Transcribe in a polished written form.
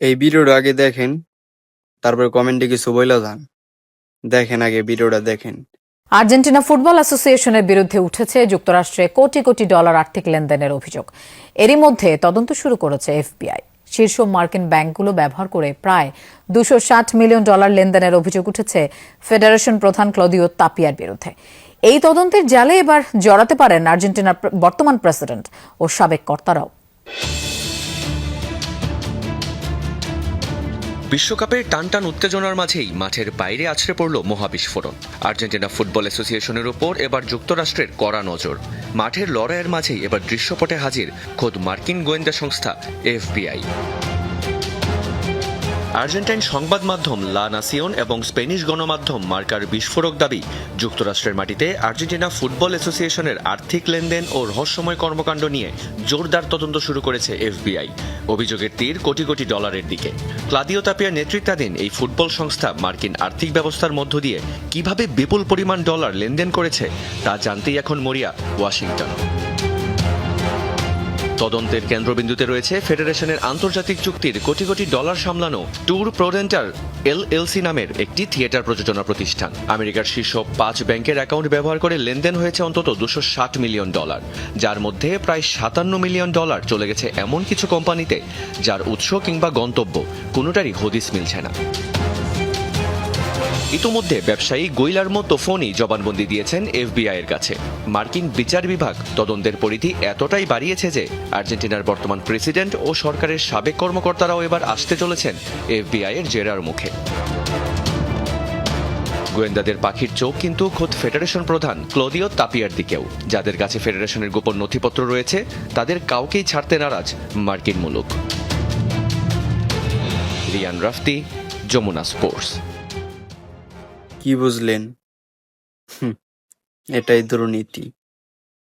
এই ভিডিওটা আগে দেখেন, তারপর কমেন্টে কিছু বইলা যান। দেখেন আগে ভিডিওটা দেখেন। আর্জেন্টিনা ফুটবল অ্যাসোসিয়েশনের বিরুদ্ধে উঠেছে যুক্তরাষ্ট্রে কোটি কোটি ডলার আর্থিক লেনদেনের অভিযোগ। এরই মধ্যে তদন্ত শুরু করেছে এফবিআই। শীর্ষ মার্কিন ব্যাংকগুলো ব্যবহার করে প্রায় $260 মিলিয়ন লেনদেনের অভিযোগ উঠেছে ফেডারেশন প্রধান ক্লদিও তাপিয়ার বিরুদ্ধে। এই তদন্তের জালে এবার জড়াতে পারেন আর্জেন্টিনার বর্তমান প্রেসিডেন্ট ও সাবেক কর্তারাও। বিশ্বকাপের টানটান উত্তেজনার মাঝেই মাঠের বাইরে আছড়ে পড়ল মহাবিস্ফোরণ। আর্জেন্টিনা ফুটবল অ্যাসোসিয়েশনের উপর এবার যুক্তরাষ্ট্রের কড়া নজর। মাঠের লড়াইয়ের মাঝেই এবার দৃশ্যপটে হাজির খোদ মার্কিন গোয়েন্দা সংস্থা এফবিআই। আর্জেন্টাইন সংবাদ মাধ্যম লা নাসিওন এবং স্পেনিশ গণমাধ্যম মার্কার বিস্ফোরক দাবি, যুক্তরাষ্ট্রের মাটিতে আর্জেন্টিনা ফুটবল অ্যাসোসিয়েশনের আর্থিক লেনদেন ও রহস্যময় কর্মকাণ্ড নিয়ে জোরদার তদন্ত শুরু করেছে এফবিআই। অভিযোগের তীর কোটি কোটি ডলারের দিকে। ক্লদিও তাপিয়ার নেতৃত্বাধীন এই ফুটবল সংস্থা মার্কিন আর্থিক ব্যবস্থার মধ্য দিয়ে কিভাবে বিপুল পরিমাণ ডলার লেনদেন করেছে তা জানতেই এখন মরিয়া ওয়াশিংটন। তদন্তের কেন্দ্রবিন্দুতে রয়েছে ফেডারেশনের আন্তর্জাতিক চুক্তির কোটি কোটি ডলার সামলানো ট্যুর প্রোডেন্টার এলএলসি নামের একটি থিয়েটার প্রযোজনা প্রতিষ্ঠান। আমেরিকার শীর্ষ 5 ব্যাংকের অ্যাকাউন্ট ব্যবহার করে লেনদেন হয়েছে অন্তত $260 মিলিয়ন, যার মধ্যে প্রায় $57 মিলিয়ন চলে গেছে এমন কিছু কোম্পানিতে যার উৎস কিংবা গন্তব্য কোনোটারই হদিস মিলছে না। ইতোমধ্যে ব্যবসায়ী গৈলার্মো তোফোনি জবানবন্দি দিয়েছেন এফবিআই এর কাছে। মার্কিন বিচার বিভাগ তদন্তের পরিধি এতটাই বাড়িয়েছে যে আর্জেন্টিনার বর্তমান প্রেসিডেন্ট ও সরকারের সাবেক কর্মকর্তারাও এবার আসতে চলেছেন এফবিআই এর জেরার মুখে। গোয়েন্দাদের পাখির চোখ কিন্তু খোদ ফেডারেশন প্রধান ক্লদিও তাপিয়ার দিকেও। যাদের কাছে ফেডারেশনের গোপন নথিপত্র রয়েছে তাদের কাউকেই ছাড়তে নারাজ মার্কিন মুলুক। রিয়ান রাফতি, যমুনা স্পোর্টস। কি বুঝলেন? এটাই দুর্নীতি।